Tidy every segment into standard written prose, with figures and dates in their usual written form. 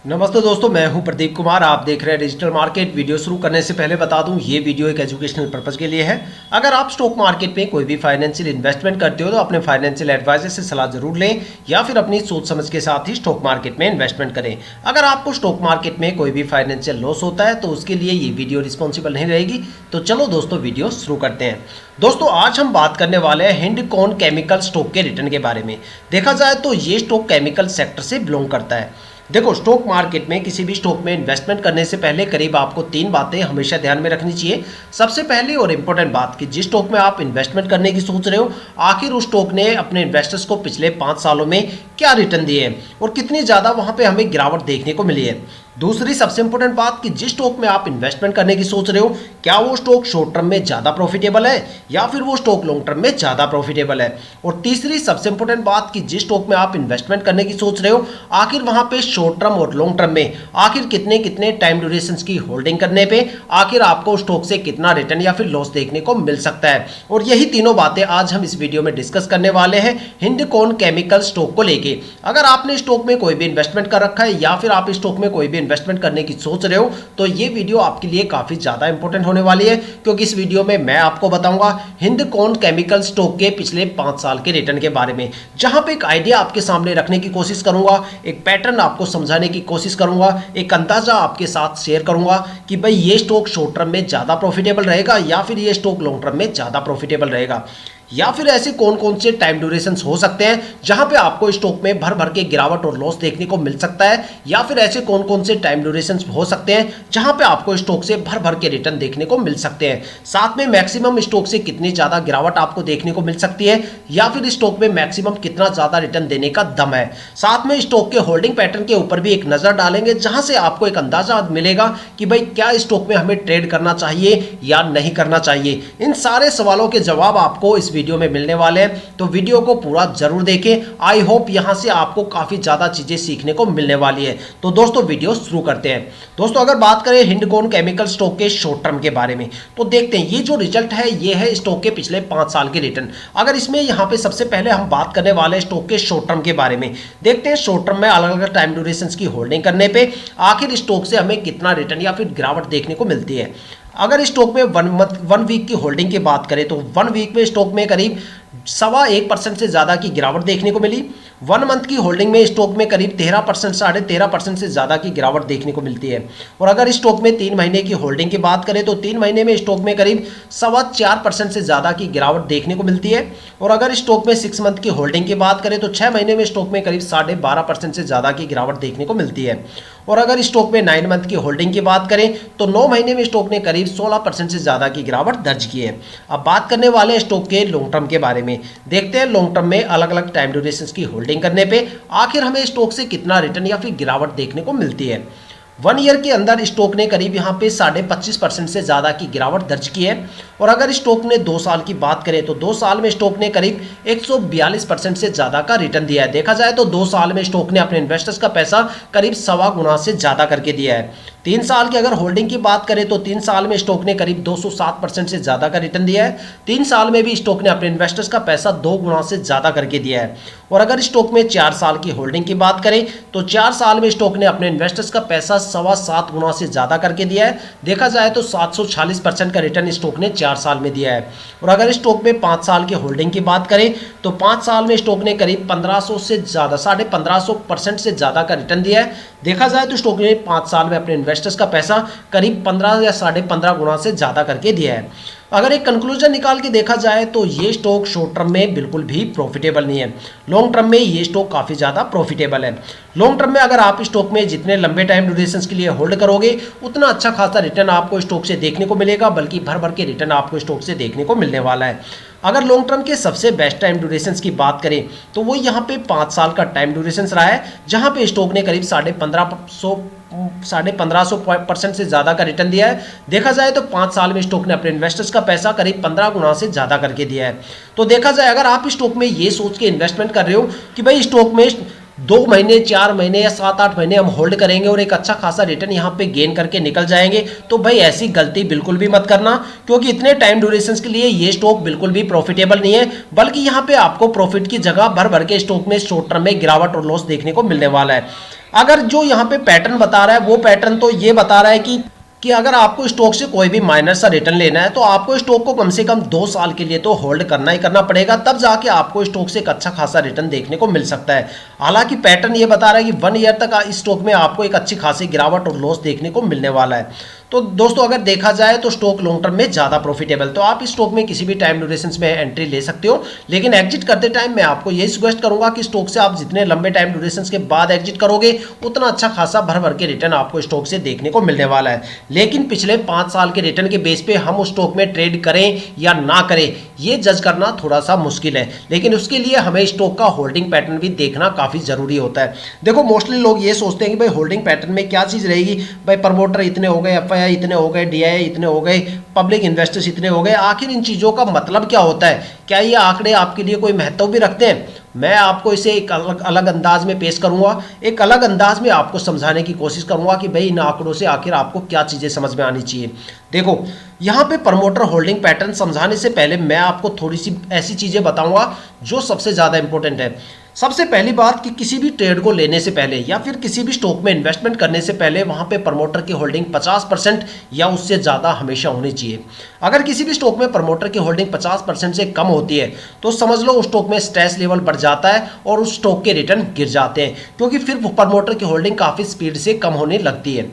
नमस्ते दोस्तों, मैं हूं प्रदीप कुमार। आप देख रहे हैं डिजिटल मार्केट। वीडियो शुरू करने से पहले बता दूं, ये वीडियो एक एजुकेशनल पर्पस के लिए है। अगर आप स्टॉक मार्केट में कोई भी फाइनेंशियल इन्वेस्टमेंट करते हो तो अपने फाइनेंशियल एडवाइजर से सलाह जरूर लें या फिर अपनी सोच समझ के साथ ही स्टॉक मार्केट में इन्वेस्टमेंट करें। अगर आपको स्टॉक मार्केट में कोई भी फाइनेंशियल लॉस होता है तो उसके लिए ये वीडियो रिस्पॉन्सिबल नहीं रहेगी। तो चलो दोस्तों, वीडियो शुरू करते हैं। दोस्तों, आज हम बात करने वाले हैं हिंडकॉन केमिकल स्टॉक के रिटर्न के बारे में। देखा जाए तो ये स्टॉक केमिकल सेक्टर से बिलोंग करता है। देखो, स्टॉक मार्केट में किसी भी स्टॉक में इन्वेस्टमेंट करने से पहले करीब आपको 3 बातें हमेशा ध्यान में रखनी चाहिए। सबसे पहली और इम्पोर्टेंट बात कि जिस स्टॉक में आप इन्वेस्टमेंट करने की सोच रहे हो, आखिर उस स्टॉक ने अपने इन्वेस्टर्स को पिछले 5 सालों में क्या रिटर्न दिए हैं और कितनी ज़्यादा वहाँ पे हमें गिरावट देखने को मिली है। दूसरी सबसे इंपॉर्टेंट बात कि जिस स्टॉक में आप इन्वेस्टमेंट करने की सोच रहे हो, क्या वो स्टॉक शॉर्ट टर्म में ज़्यादा प्रॉफिटेबल है या फिर वो स्टॉक लॉन्ग टर्म में ज़्यादा प्रॉफिटेबल है। और तीसरी सबसे इंपॉर्टेंट बात कि जिस स्टॉक में आप इन्वेस्टमेंट करने की सोच रहे हो, आखिर वहाँ पे शॉर्ट टर्म और लॉन्ग टर्म में आखिर कितने कितने टाइम ड्यूरेशन की होल्डिंग करने पे आखिर आपको स्टॉक से कितना रिटर्न या फिर लॉस देखने को मिल सकता है। और यही तीनों बातें आज हम इस वीडियो में डिस्कस करने वाले हैं हिंडकॉन केमिकल स्टॉक को लेके। अगर आपने स्टॉक में कोई भी इन्वेस्टमेंट कर रखा है या फिर आप स्टॉक में कोई भी इन्वेस्टमेंट करने की सोच रहे हो तो ये वीडियो आपके लिए काफी ज्यादा इंपॉर्टेंट होने वाली है, क्योंकि इस वीडियो में मैं आपको बताऊंगा हिंडकॉन केमिकल स्टॉक के पिछले 5 साल के रिटर्न के बारे में, जहां पे एक आइडिया आपके सामने रखने की कोशिश करूंगा, एक पैटर्न आपको समझाने की कोशिश करूंगा, एक अंदाजा आपके साथ शेयर करूंगा कि भाई ये स्टॉक शॉर्ट टर्म में ज्यादा प्रॉफिटेबल रहेगा या फिर ये स्टॉक लॉन्ग टर्म में ज्यादा प्रॉफिटेबल रहेगा, या फिर ऐसे कौन कौन से टाइम ड्यूरेशन हो सकते हैं जहां पे आपको स्टॉक में भर भर के गिरावट और लॉस देखने को मिल सकता है, या फिर ऐसे कौन कौन से टाइम ड्यूरेशन हो सकते हैं जहां पे आपको स्टॉक से भर भर के रिटर्न देखने को मिल सकते हैं। साथ में मैक्सिमम स्टॉक से कितनी ज्यादा गिरावट आपको देखने को मिल सकती है या फिर स्टॉक में मैक्सिमम कितना ज्यादा रिटर्न देने का दम है। साथ में स्टॉक के होल्डिंग पैटर्न के ऊपर भी एक नजर डालेंगे, जहां से आपको एक अंदाजा मिलेगा कि भाई क्या स्टॉक में हमें ट्रेड करना चाहिए या नहीं करना चाहिए। इन सारे सवालों के जवाब आपको इस वीडियो में मिलने वाले, तो वीडियो को पूरा जरूर देखें। आई होप यहां से आपको काफी ज्यादा चीजें सीखने को मिलने वाली है। तो दोस्तों, वीडियो शुरू करते हैं। दोस्तों, अगर बात करें हिंडकॉन केमिकल स्टॉक के शॉर्ट टर्म के बारे में तो देखते हैं ये जो रिजल्ट है ये है स्टॉक के पिछले 5 साल के रिटर्न। अगर इसमें यहां पे सबसे पहले हम बात करने वाले हैं स्टॉक के शॉर्ट टर्म के बारे में, देखते हैं शॉर्ट टर्म में अलग अलग टाइम ड्यूरेशन की होल्डिंग करने पे आखिर स्टॉक से हमें कितना रिटर्न या फिर गिरावट देखने को मिलती है। अगर स्टॉक में वन वीक की होल्डिंग की बात करें तो 1 वीक में स्टॉक में करीब 1.25% से ज़्यादा की गिरावट देखने को मिली। 1 मंथ की होल्डिंग में स्टॉक में करीब 13% 13.5% से ज़्यादा की गिरावट देखने को मिलती है। और अगर स्टॉक में 3 महीने की होल्डिंग की बात करें तो 3 महीने में स्टॉक में करीब 4.25% से ज़्यादा की गिरावट देखने को मिलती है। और अगर स्टॉक में 6 मंथ की होल्डिंग की बात करें तो 6 महीने में स्टॉक में करीब 12.5% से ज़्यादा की गिरावट देखने को मिलती है। और अगर स्टॉक में 9 मंथ की होल्डिंग की बात करें तो 9 महीने में स्टॉक ने करीब 16% से ज़्यादा की गिरावट दर्ज की है। अब बात करने वाले स्टॉक के लॉन्ग टर्म के बारे में, देखते हैं लॉन्ग टर्म में अलग अलग टाइम ड्यूरेशन की होल्डिंग करने पे आखिर हमें स्टॉक से कितना रिटर्न या फिर गिरावट देखने को मिलती है। 1 ईयर के अंदर स्टॉक ने करीब यहाँ पे 25.5% से ज़्यादा की गिरावट दर्ज की है। और अगर स्टॉक ने 2 साल की बात करें तो 2 साल में स्टॉक ने करीब 142% से ज़्यादा का रिटर्न दिया है। देखा जाए तो 2 साल में स्टॉक ने अपने इन्वेस्टर्स का पैसा करीब 1.25 गुना से ज़्यादा करके दिया है। 3 साल की अगर होल्डिंग की बात करें तो 3 साल में स्टॉक ने करीब 207% से ज़्यादा का रिटर्न दिया है। 3 साल में भी स्टॉक ने अपने इन्वेस्टर्स का पैसा 2 गुना से ज़्यादा करके दिया है। और अगर स्टॉक में 4 साल की होल्डिंग की बात करें तो 4 साल में स्टॉक ने अपने इन्वेस्टर्स का पैसा 7.25 गुना से ज़्यादा करके दिया है। देखा जाए तो 746% का रिटर्न स्टॉक ने 4 साल में दिया है। और अगर स्टॉक में 5 साल की होल्डिंग की बात करें तो 5 साल में स्टॉक ने करीब 1500 से ज़्यादा 1550% से ज़्यादा का रिटर्न दिया है। देखा जाए तो स्टॉक ने 5 साल में अपने इन्वेस्टर्स का पैसा करीब 15 या 15.5 गुना से ज़्यादा करके दिया है। अगर एक कंक्लूजन निकाल के देखा जाए तो ये स्टॉक शॉर्ट टर्म में बिल्कुल भी प्रॉफिटेबल नहीं है, लॉन्ग टर्म में ये स्टॉक काफ़ी ज़्यादा प्रॉफिटेबल है। लॉन्ग टर्म में अगर आप स्टॉक में जितने लंबे टाइम ड्यूरेशन के लिए होल्ड करोगे उतना अच्छा खासा रिटर्न आपको स्टॉक से देखने को मिलेगा, बल्कि भर भर के रिटर्न आपको स्टॉक से देखने को मिलने वाला है। अगर लॉन्ग टर्म के सबसे बेस्ट टाइम ड्यूरेशन की बात करें तो वो यहाँ पे 5 साल का टाइम ड्यूरेशन रहा है, जहाँ पे स्टॉक ने करीब 1550% से ज़्यादा का रिटर्न दिया है। देखा जाए तो 5 साल में स्टॉक ने अपने इन्वेस्टर्स का पैसा करीब 15 गुना से ज़्यादा करके दिया है। तो देखा जाए अगर आप स्टॉक में ये सोच के इन्वेस्टमेंट कर रहे हो कि भाई स्टॉक में 2 महीने, 4 महीने या 7-8 महीने हम होल्ड करेंगे और एक अच्छा खासा रिटर्न यहाँ पे गेन करके निकल जाएंगे, तो भाई ऐसी गलती बिल्कुल भी मत करना, क्योंकि इतने टाइम ड्यूरेशन के लिए ये स्टॉक बिल्कुल भी प्रॉफिटेबल नहीं है, बल्कि यहाँ पे आपको प्रॉफिट की जगह भर भर के स्टॉक में शॉर्ट टर्म में गिरावट और लॉस देखने को मिलने वाला है। अगर जो यहाँ पे पैटर्न बता रहा है वो पैटर्न तो ये बता रहा है कि अगर आपको स्टॉक से कोई भी माइनर सा रिटर्न लेना है तो आपको स्टॉक को कम से कम 2 साल के लिए तो होल्ड करना ही करना पड़ेगा, तब जाके आपको स्टॉक से एक अच्छा खासा रिटर्न देखने को मिल सकता है। हालांकि पैटर्न ये बता रहा है कि 1 ईयर तक इस स्टॉक में आपको एक अच्छी खासी गिरावट और लॉस देखने को मिलने वाला है। तो दोस्तों अगर देखा जाए तो स्टॉक लॉन्ग टर्म में ज़्यादा प्रॉफिटेबल, तो आप इस स्टॉक में किसी भी टाइम ड्यूरेशन में एंट्री ले सकते हो, लेकिन एग्जिट करते टाइम मैं आपको यही सजेस्ट करूंगा कि स्टॉक से आप जितने लंबे टाइम ड्यूरेशन के बाद एग्जिट करोगे उतना अच्छा खासा भर भर के रिटर्न आपको स्टॉक से देखने को मिलने वाला है। लेकिन पिछले 5 साल के रिटर्न के बेस पे हम उस स्टॉक में ट्रेड करें या ना करें ये जज करना थोड़ा सा मुश्किल है, लेकिन उसके लिए हमें स्टॉक का होल्डिंग पैटर्न भी देखना काफ़ी ज़रूरी होता है। देखो मोस्टली लोग ये सोचते हैं कि भाई होल्डिंग पैटर्न में क्या चीज़ रहेगी, भाई प्रमोटर इतने हो गए, एफआईआई इतने हो गए, डीआईआई इतने हो गए, पब्लिक इन्वेस्टर्स इतने हो गए, आखिर इन चीज़ों का मतलब क्या होता है, क्या ये आंकड़े आपके लिए कोई महत्व भी रखते हैं? मैं आपको इसे एक अलग अंदाज में पेश करूंगा, एक अलग अंदाज में आपको समझाने की कोशिश करूंगा कि भाई इन आंकड़ों से आखिर आपको क्या चीज़ें समझ में आनी चाहिए। देखो यहाँ पे प्रमोटर होल्डिंग पैटर्न समझाने से पहले मैं आपको थोड़ी सी ऐसी चीज़ें बताऊंगा जो सबसे ज़्यादा इंपॉर्टेंट है। सबसे पहली बात कि किसी भी ट्रेड को लेने से पहले या फिर किसी भी स्टॉक में इन्वेस्टमेंट करने से पहले वहाँ पे प्रमोटर की होल्डिंग 50% या उससे ज़्यादा हमेशा होनी चाहिए। अगर किसी भी स्टॉक में प्रमोटर की होल्डिंग 50% से कम होती है तो समझ लो उस स्टॉक में स्ट्रेस लेवल बढ़ जाता है और उस स्टॉक के रिटर्न गिर जाते हैं, क्योंकि फिर प्रमोटर की होल्डिंग काफ़ी स्पीड से कम होने लगती है।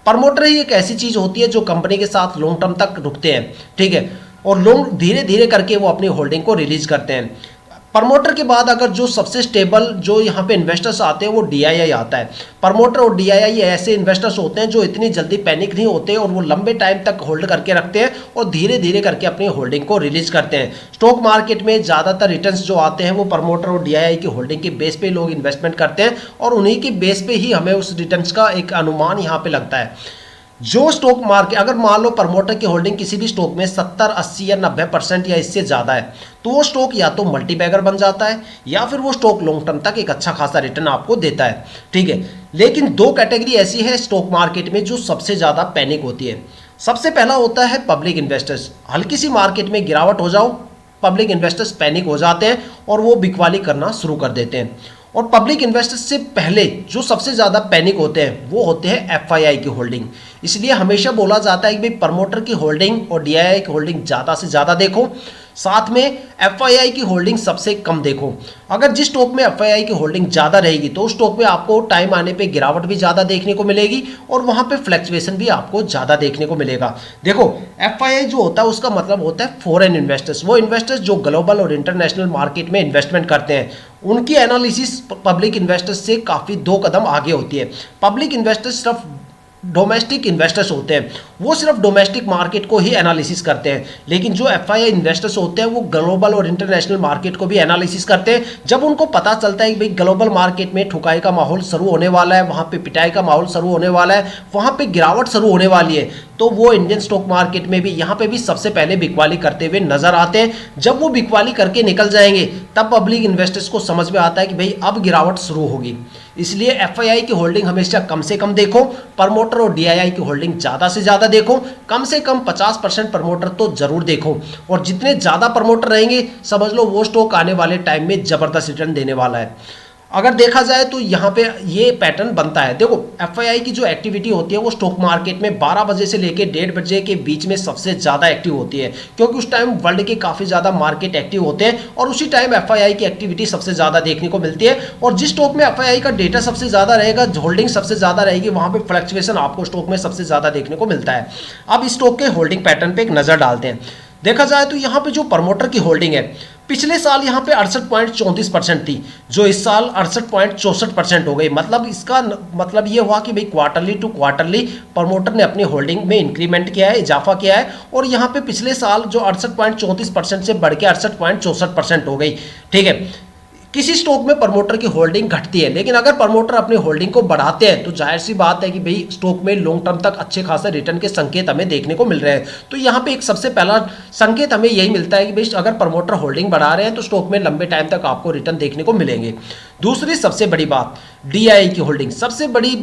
प्रमोटर ही एक ऐसी चीज़ होती है जो कंपनी के साथ लॉन्ग टर्म तक रुकते हैं, ठीक है, और लोग धीरे धीरे करके वो अपनी होल्डिंग को रिलीज करते हैं। प्रमोटर के बाद अगर जो सबसे स्टेबल जो यहाँ पे इन्वेस्टर्स आते हैं वो डीआईआई आता है। प्रमोटर और डीआईआई ऐसे इन्वेस्टर्स होते हैं जो इतनी जल्दी पैनिक नहीं होते और वो लंबे टाइम तक होल्ड करके रखते हैं और धीरे धीरे करके अपनी होल्डिंग को रिलीज करते हैं। स्टॉक मार्केट में ज़्यादातर रिटर्न्स जो आते हैं वो प्रमोटर और डीआईआई की होल्डिंग के बेस पे लोग इन्वेस्टमेंट करते हैं और उन्हीं के बेस पे ही हमें उस रिटर्न्स का एक अनुमान यहाँ पे लगता है। जो स्टॉक मार्केट अगर मान लो प्रमोटर की होल्डिंग किसी भी स्टॉक में 70, 80 या 90% या इससे ज़्यादा है तो वो स्टॉक या तो मल्टीबैगर बन जाता है या फिर वो स्टॉक लॉन्ग टर्म तक एक अच्छा खासा रिटर्न आपको देता है, ठीक है। लेकिन 2 कैटेगरी ऐसी है स्टॉक मार्केट में जो सबसे ज़्यादा पैनिक होती है। सबसे पहला होता है पब्लिक इन्वेस्टर्स। हल्की सी मार्केट में गिरावट हो जाओ, पब्लिक इन्वेस्टर्स पैनिक हो जाते हैं और वो बिकवाली करना शुरू कर देते हैं। और पब्लिक इन्वेस्टर्स से पहले जो सबसे ज़्यादा पैनिक होते हैं वो होते हैं एफआईआई की होल्डिंग। इसलिए हमेशा बोला जाता है कि भाई प्रमोटर की होल्डिंग और डीआईआई की होल्डिंग ज़्यादा से ज़्यादा देखो, साथ में एफआईआई की होल्डिंग सबसे कम देखो। अगर जिस स्टॉक में एफआईआई की होल्डिंग ज़्यादा रहेगी तो उस स्टॉक में आपको टाइम आने पे गिरावट भी ज़्यादा देखने को मिलेगी और वहाँ पे फ्लक्चुएशन भी आपको ज़्यादा देखने को मिलेगा। देखो एफआईआई जो होता है उसका मतलब होता है फॉरेन इन्वेस्टर्स, वो इन्वेस्टर्स जो ग्लोबल और इंटरनेशनल मार्केट में इन्वेस्टमेंट करते हैं। उनकी एनालिसिस पब्लिक इन्वेस्टर्स से काफ़ी 2 कदम आगे होती है। पब्लिक इन्वेस्टर्स सिर्फ डोमेस्टिक इन्वेस्टर्स होते हैं, वो सिर्फ डोमेस्टिक मार्केट को ही एनालिसिस करते हैं, लेकिन जो एफआईआई इन्वेस्टर्स होते हैं वो ग्लोबल और इंटरनेशनल मार्केट को भी एनालिसिस करते हैं। जब उनको पता चलता है कि भाई ग्लोबल मार्केट में ठुकाई का माहौल शुरू होने वाला है, वहाँ पे पिटाई का माहौल शुरू होने वाला है, वहाँ पे गिरावट शुरू होने वाली है, तो वो इंडियन स्टॉक मार्केट में भी यहाँ पे भी सबसे पहले बिकवाली करते हुए नजर आते हैं। जब वो बिकवाली करके निकल जाएंगे तब पब्लिक इन्वेस्टर्स को समझ में आता है कि भाई अब गिरावट शुरू होगी। इसलिए एफआईआई की होल्डिंग हमेशा कम से कम देखो, प्रमोटर और डीआईआई की होल्डिंग ज़्यादा से ज़्यादा देखो, कम से कम 50% प्रमोटर तो जरूर देखो। और जितने ज़्यादा प्रमोटर रहेंगे समझ लो वो स्टॉक आने वाले टाइम में ज़बरदस्त रिटर्न देने वाला है। अगर देखा जाए तो यहाँ पे ये पैटर्न बनता है। देखो एफआईआई की जो एक्टिविटी होती है वो स्टॉक मार्केट में 12 बजे से लेकर 1:30 बजे के बीच में सबसे ज़्यादा एक्टिव होती है, क्योंकि उस टाइम वर्ल्ड के काफ़ी ज़्यादा मार्केट एक्टिव होते हैं और उसी टाइम एफआईआई की एक्टिविटी सबसे ज़्यादा देखने को मिलती है। और जिस स्टॉक में एफआईआई का डेटा सबसे ज़्यादा रहेगा, होल्डिंग सबसे ज़्यादा रहेगी, वहाँ पर फ्लक्चुएशन आपको स्टॉक में सबसे ज़्यादा देखने को मिलता है। अब इस स्टॉक के होल्डिंग पैटर्न पर एक नज़र डालते हैं। देखा जाए तो यहाँ पे जो प्रमोटर की होल्डिंग है पिछले साल यहाँ पे 68.34% थी, जो इस साल 68.64% हो गई। मतलब इसका मतलब ये हुआ कि भाई क्वार्टरली टू क्वार्टरली प्रमोटर ने अपनी होल्डिंग में इंक्रीमेंट किया है, इजाफा किया है। और यहाँ पे पिछले साल जो 68.34% से बढ़ के 68.64% हो गई, ठीक है। किसी स्टॉक में प्रमोटर की होल्डिंग घटती है, लेकिन अगर प्रमोटर अपनी होल्डिंग को बढ़ाते हैं तो जाहिर सी बात है कि भाई स्टॉक में लॉन्ग टर्म तक अच्छे खासे रिटर्न के संकेत हमें देखने को मिल रहे हैं। तो यहाँ पे एक सबसे पहला संकेत हमें यही मिलता है कि भाई अगर प्रमोटर होल्डिंग बढ़ा रहे हैं तो स्टॉक में लंबे टाइम तक आपको रिटर्न देखने को मिलेंगे। दूसरी सबसे बड़ी बात, डीआईआई की होल्डिंग। सबसे बड़ी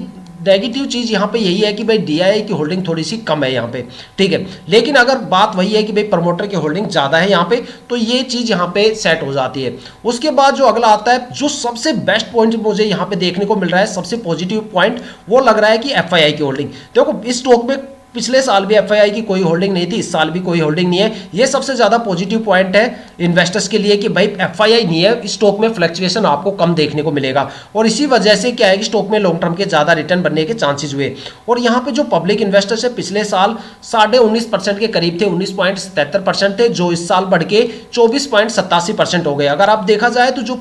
नेगेटिव चीज़ यहाँ पे यही है कि भाई डीआईआई की होल्डिंग थोड़ी सी कम है यहाँ पे, ठीक है। लेकिन अगर बात वही है कि भाई प्रमोटर की होल्डिंग ज़्यादा है यहाँ पे, तो ये चीज़ यहाँ पे सेट हो जाती है। उसके बाद जो अगला आता है, जो सबसे बेस्ट पॉइंट मुझे यहाँ पे देखने को मिल रहा है, सबसे पॉजिटिव पॉइंट, वो लग रहा है कि एफआईआई की होल्डिंग। देखो इस स्टॉक में पिछले साल भी एफआईआई की कोई होल्डिंग नहीं थी, इस साल भी कोई होल्डिंग नहीं है। ये सबसे ज़्यादा पॉजिटिव पॉइंट है इन्वेस्टर्स के लिए कि भाई एफआईआई नहीं है, इस स्टॉक में फ्लक्चुएशन आपको कम देखने को मिलेगा। और इसी वजह से क्या है कि स्टॉक में लॉन्ग टर्म के ज़्यादा रिटर्न बनने के चांसेस हुए। और यहाँ पे जो पब्लिक इन्वेस्टर्स है, पिछले साल 19.5% के करीब थे, 19.77% थे, जो इस साल बढ़ के 24.87% हो गए। अगर आप देखा जाए तो जो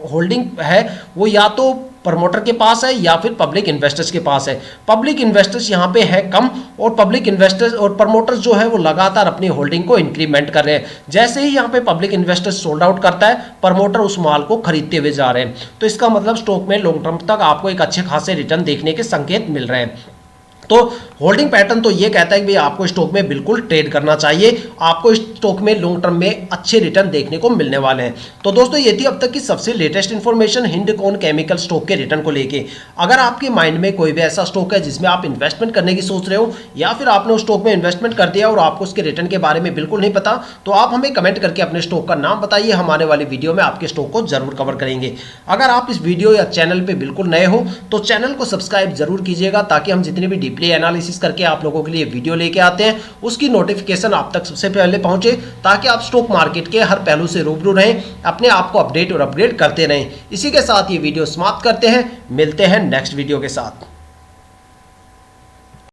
होल्डिंग है वो या तो प्रमोटर के पास है या फिर पब्लिक इन्वेस्टर्स के पास है। पब्लिक इन्वेस्टर्स यहाँ पे है कम, और पब्लिक इन्वेस्टर्स और प्रमोटर्स जो है वो लगातार अपनी होल्डिंग को इंक्रीमेंट कर रहे हैं। जैसे ही यहाँ पे पब्लिक इन्वेस्टर्स सोल्ड आउट करता है, प्रमोटर उस माल को खरीदते हुए जा रहे हैं। तो इसका मतलब स्टॉक में लॉन्ग टर्म तक आपको एक अच्छे खासे रिटर्न देखने के संकेत मिल रहे हैं। तो होल्डिंग पैटर्न तो ये कहता है कि भाई आपको स्टॉक में बिल्कुल ट्रेड करना चाहिए, आपको स्टॉक में लॉन्ग टर्म में अच्छे रिटर्न देखने को मिलने वाले हैं। तो दोस्तों ये थी अब तक की सबसे लेटेस्ट इन्फॉर्मेशन हिंडकॉन केमिकल स्टॉक के रिटर्न को लेके। अगर आपके माइंड में कोई भी ऐसा स्टॉक है जिसमें आप इन्वेस्टमेंट करने की सोच रहे हो, या फिर आपने उस स्टॉक में इन्वेस्टमेंट कर दिया और आपको उसके रिटर्न के बारे में बिल्कुल नहीं पता, तो आप हमें कमेंट करके अपने स्टॉक का नाम बताइए। हम आने वाली वीडियो में आपके स्टॉक को जरूर कवर करेंगे। अगर आप इस वीडियो या चैनल पर बिल्कुल नए हो तो चैनल को सब्सक्राइब जरूर कीजिएगा, ताकि हम जितनी भी डीपली एनालिसिस करके आप लोगों के लिए वीडियो लेके आते हैं उसकी नोटिफिकेशन आप तक सबसे पहले पहुंचे, ताकि आप स्टॉक मार्केट के हर पहलू से रूबरू रहें, अपने आप को अपडेट और अपग्रेड करते रहें। इसी के साथ ये वीडियो समाप्त करते हैं, मिलते हैं नेक्स्ट वीडियो के साथ।